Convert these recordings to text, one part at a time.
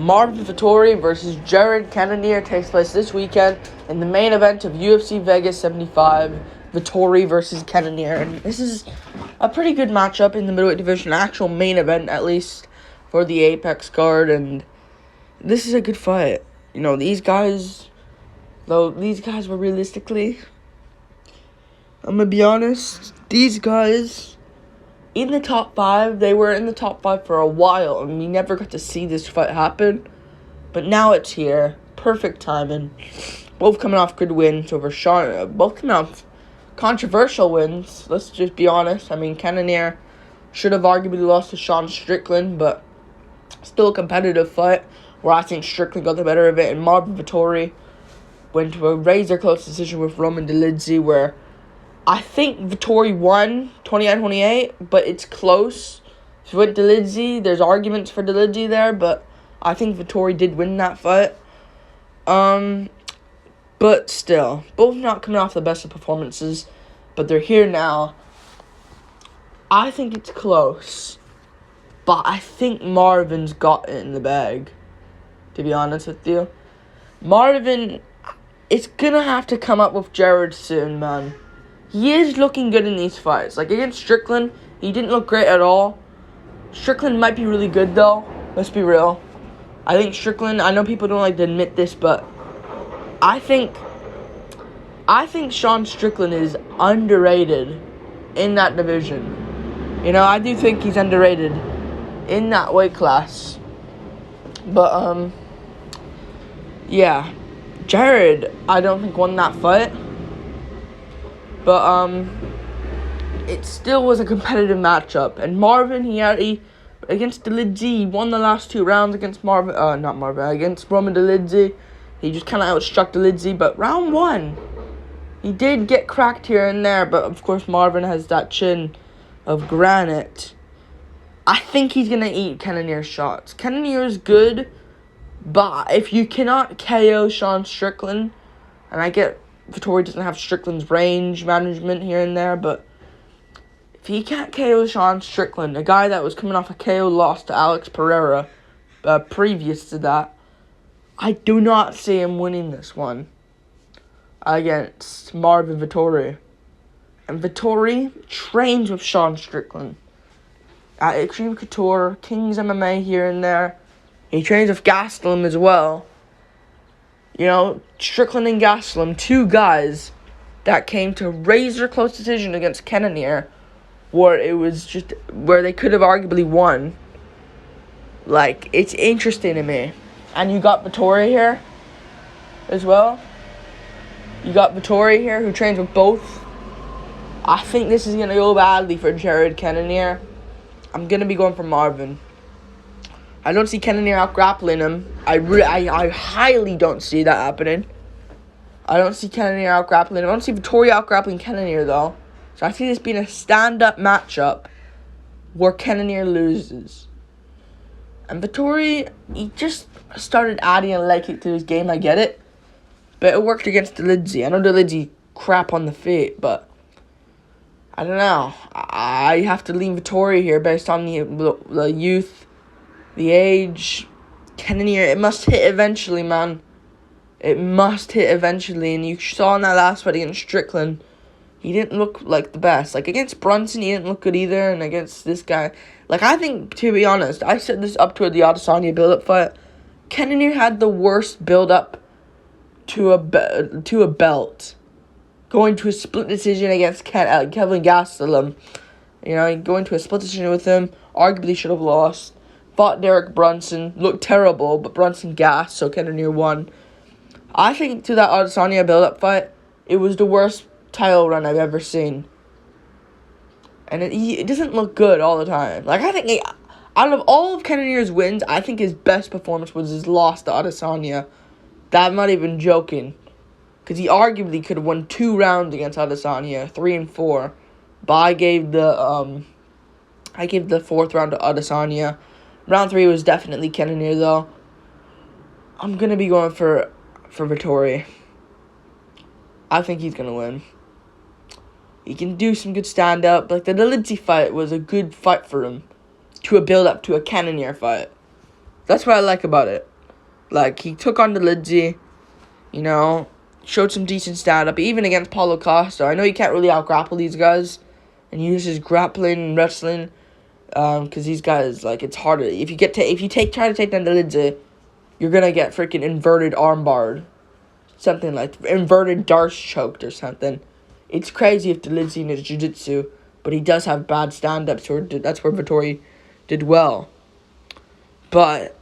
Marvin Vettori versus Cannonier takes place this weekend in the main event of UFC Vegas 75, Vettori versus Cannonier. And this is a pretty good matchup in the middleweight division, actual main event at least for the Apex card, and this is a good fight. You know, these guys were realistically, I'm gonna be honest, these guys in the top 5, they were in the top 5 for a while, and we never got to see this fight happen. But now it's here. Perfect timing. Both coming off good wins over Sean. Both coming off controversial wins. Let's just be honest. I mean, Cannonier should have arguably lost to Sean Strickland, but still a competitive fight where I think Strickland got the better of it. And Marvin Vettori went to a razor-close decision with Roman Dolidze, where I think Vettori won 29-28, but it's close. If you went Dolidze, there's arguments for Dolidze there, but I think Vettori did win that fight. But still, both not coming off the best of performances, but they're here now. I think it's close, but I think Marvin's got it in the bag, to be honest with you. Marvin, it's gonna have to come up with Jared soon, man. He is looking good in these fights. Like, against Strickland, he didn't look great at all. Strickland might be really good, though. Let's be real. I think Strickland, I know people don't like to admit this, but I think Sean Strickland is underrated in that division. You know, I do think he's underrated in that weight class. But, yeah. Jared, I don't think won that fight. But, it still was a competitive matchup. And Marvin, against Dolidze, he won the last 2 rounds against against Roman Dolidze. He just kind of outstruck Dolidze. But round 1, he did get cracked here and there. But, of course, Marvin has that chin of granite. I think he's going to eat Cannonier's shots. Cannonier is good, but if you cannot KO Sean Strickland, and I get Vettori doesn't have Strickland's range management here and there, but if he can't KO Sean Strickland, a guy that was coming off a KO loss to Alex Pereira previous to that, I do not see him winning this one against Marvin Vettori. And Vettori trains with Sean Strickland at Extreme Couture, King's MMA here and there. He trains with Gastelum as well. You know, Strickland and Gastelum, 2 guys that came to razor-close decision against Cannonier, where they could have arguably won. Like, it's interesting to me. And you got Vettori here as well. You got Vettori here, who trains with both. I think this is going to go badly for Jared Cannonier. I'm going to be going for Marvin. I don't see Cannonier out-grappling him. I highly don't see that happening. I don't see Cannonier out-grappling him. I don't see Vettori out-grappling Cannonier, though. So I see this being a stand-up matchup where Cannonier loses. And Vettori, he just started adding a leg kick to his game, I get it. But it worked against Dolidze. I know Dolidze crap on the feet, but I don't know. I have to lean Vettori here based on the youth, the age. Cannonier, it must hit eventually, man. It must hit eventually. And you saw in that last fight against Strickland, he didn't look like the best. Like, against Brunson, he didn't look good either. And against this guy, like, I think, to be honest, I said this up toward the Adesanya build-up fight. Cannonier had the worst build-up to a belt. Going to a split decision against Kevin Gastelum. You know, going to a split decision with him. Arguably should have lost. Fought Derek Brunson. Looked terrible, but Brunson gassed, so Cannonier won. I think to that Adesanya build-up fight, it was the worst title run I've ever seen. And it doesn't look good all the time. Like, I think, out of all of Cannonier's wins, I think his best performance was his loss to Adesanya. I'm not even joking. Because he arguably could have won 2 rounds against Adesanya, 3 and 4. But I gave the 4th round to Adesanya. Round 3 was definitely Cannonier, though. I'm going to be going for Vettori. I think he's going to win. He can do some good stand-up. Like, the Dolidze fight was a good fight for him. To a build-up to a Cannonier fight. That's what I like about it. Like, he took on the Lindsay, you know, showed some decent stand-up, even against Paulo Costa. I know you can't really out-grapple these guys, and use his grappling and wrestling, because these guys, like, it's harder. If you try to take down the Lindsay, you're gonna get freaking inverted armbarred. Something like inverted Darce choked or something. It's crazy if the Lindsay in his jiu-jitsu, but he does have bad stand-ups, so that's where Vettori did well. But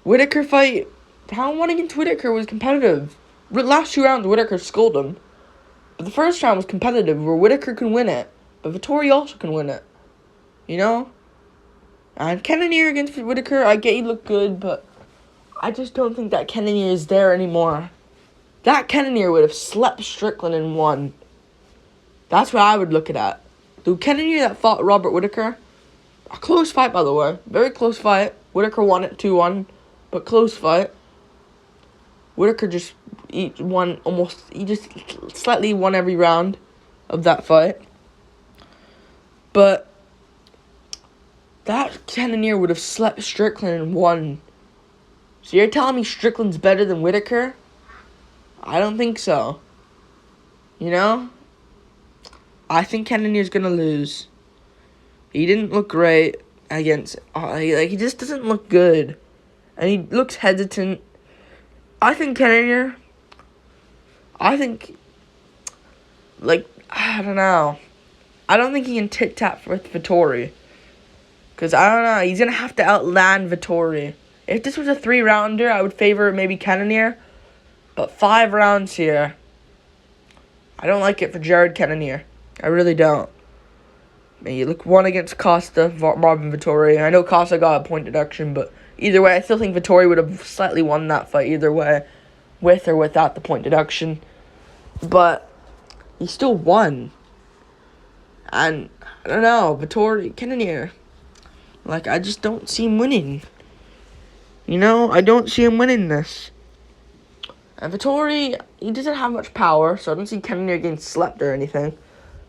Whittaker fight, round 1 against Whittaker was competitive. Last 2 rounds, Whittaker schooled him. But the first round was competitive, where Whittaker can win it, but Vettori also can win it. You know? And Cannonier against Whittaker, I get he looked good, but I just don't think that Cannonier is there anymore. That Cannonier would have slept Strickland and won. That's what I would look at. The Cannonier that fought Robert Whittaker, a close fight, by the way. Very close fight. Whittaker won it 2-1, but close fight. Whittaker just slightly won every round of that fight. But that Cannonier would have slept Strickland and won. So you're telling me Strickland's better than Whittaker? I don't think so. You know? I think Cannonier's gonna lose. He didn't look great against... he just doesn't look good. And he looks hesitant. I think Cannonier... I don't know. I don't think he can tit-tap with Vettori. Because, I don't know, he's gonna have to outland Vettori. If this was a 3-rounder, I would favor maybe Cannonier. But 5 rounds here, I don't like it for Jared Cannonier. I really don't. I mean, you look 1 against Costa, Marvin Vettori. I know Costa got a point deduction, but either way, I still think Vettori would have slightly won that fight either way, with or without the point deduction. But he still won. And, I don't know, Vettori, Cannonier, like, I just don't see him winning. You know, I don't see him winning this. And Vettori, he doesn't have much power, so I don't see Cannonier getting slept or anything.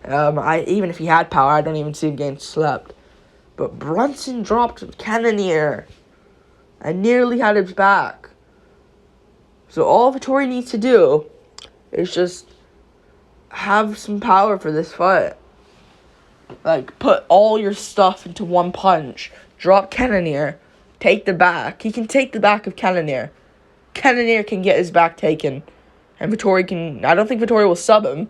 Even if he had power, I don't even see him getting slept. But Brunson dropped Cannonier and nearly had his back. So all Vettori needs to do is just have some power for this fight. Like, put all your stuff into one punch. Drop Cannonier. Take the back. He can take the back of Cannonier. Cannonier can get his back taken. And Vettori can... I don't think Vettori will sub him.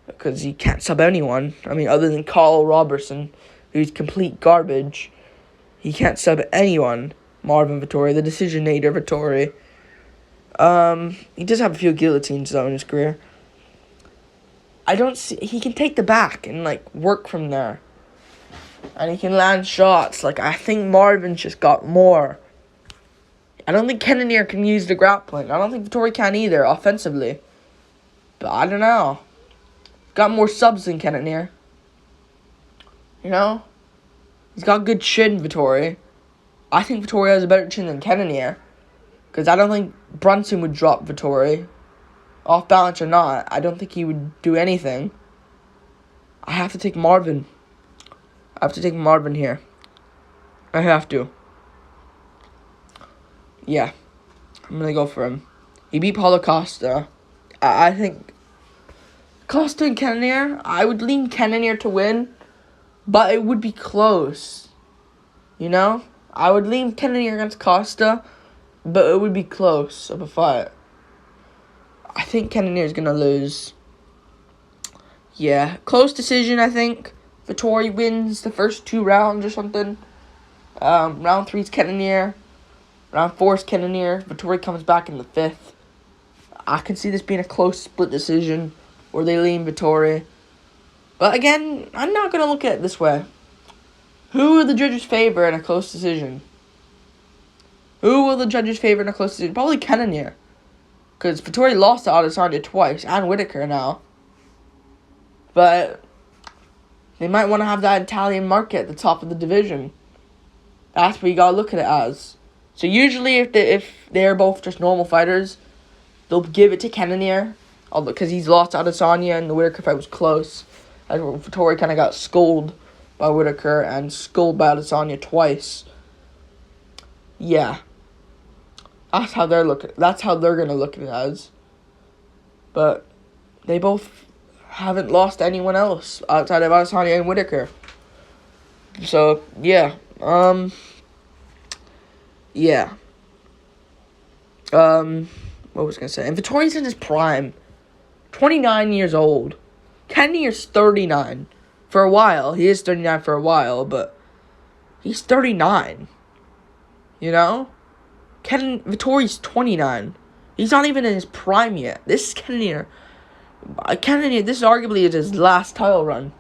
Because he can't sub anyone. I mean, other than Carl Robertson, who's complete garbage. He can't sub anyone. Marvin Vettori, the decision-nator Vettori. He does have a few guillotines, though, in his career. I don't see... He can take the back and, like, work from there. And he can land shots. Like, I think Marvin's just got more. I don't think Cannonier can use the grappling. I don't think Vettori can either, offensively. But I don't know. Got more subs than Cannonier. You know? He's got good chin, Vettori. I think Vettori has a better chin than Cannonier. Because I don't think Brunson would drop Vettori. Off balance or not, I don't think he would do anything. I have to take Marvin. I have to take Marvin here. I have to. Yeah. I'm going to go for him. He beat Paulo Costa. I think Costa and Cannonier, I would lean Cannonier to win, but it would be close. You know? I would lean Cannonier against Costa, but it would be close of a fight. I think Cannonier is going to lose. Yeah. Close decision, I think. Vettori wins the first 2 rounds or something. Round 3 is Cannonier. Round 4 is Cannonier. Vettori comes back in the 5th. I can see this being a close split decision where they lean Vettori. But again, I'm not going to look at it this way. Who will the judges favor in a close decision? Who will the judges favor in a close decision? Probably Cannonier. Because Vettori lost to Adesanya twice, and Whittaker now. But they might want to have that Italian market at the top of the division. That's what you gotta look at it as. So usually if they're both just normal fighters, they'll give it to Cannonier. Because he's lost to Adesanya and the Whittaker fight was close. As Vettori kind of got schooled by Whittaker and schooled by Adesanya twice. Yeah. That's how they're gonna look at it as. But they both haven't lost anyone else outside of Adesanya and Whitaker. So yeah, yeah. What was I gonna say? And Vettori's in his prime, 29 years old. Cannonier's 39. For a while, he is 39 for a while, but he's 39. You know, Vettori's 29. He's not even in his prime yet. This is Cannonier. Cannonier, this arguably is his last title run.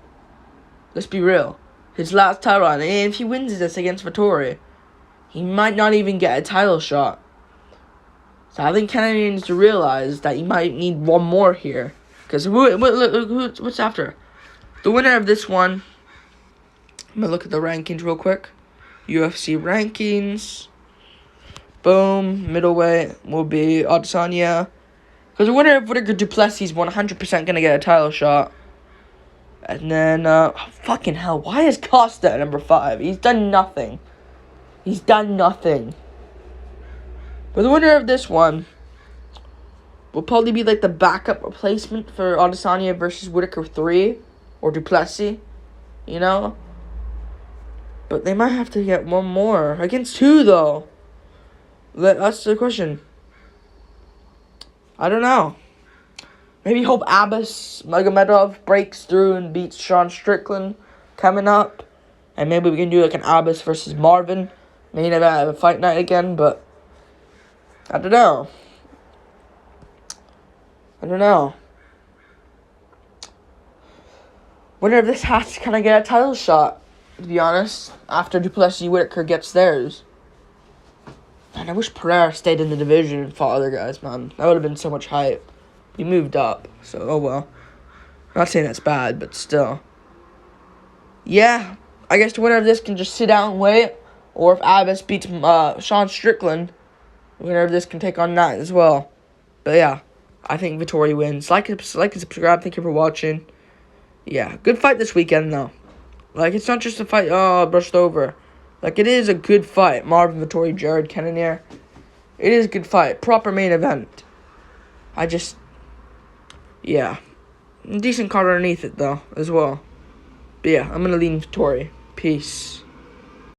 Let's be real. His last title run. And if he wins this against Vettori, he might not even get a title shot. So I think Cannonier needs to realize that he might need one more here. Because what's after? The winner of this one, I'm going to look at the rankings real quick. UFC rankings. Boom. Middleweight will be Adesanya. Because the winner of Whitaker Duplessis is 100% going to get a title shot. And then, fucking hell, why is Costa at number 5? He's done nothing. But the winner of this one will probably be like the backup replacement for Adesanya versus Whitaker 3 or Duplessis, you know? But they might have to get one more. Against who, though? That's the question. I don't know. Maybe hope Abbas Magomedov breaks through and beats Sean Strickland coming up. And maybe we can do like an Abbas versus Marvin. Maybe never have a fight night again, but I don't know. Winner of this has to kind of get a title shot, to be honest, after Duplessis Whitaker gets theirs. Man, I wish Pereira stayed in the division and fought other guys, man. That would have been so much hype. He moved up, so oh well. I'm not saying that's bad, but still. Yeah, I guess the winner of this can just sit out and wait. Or if Abbas beats Sean Strickland, the winner of this can take on that as well. But yeah, I think Vettori wins. Like and subscribe. Thank you for watching. Yeah, good fight this weekend, though. Like, it's not just a fight, brushed over. Like, it is a good fight. Marvin, Vettori, Jared, Cannonier. It is a good fight. Proper main event. Yeah. Decent card underneath it, though, as well. But yeah, I'm going to lean Vettori. Peace.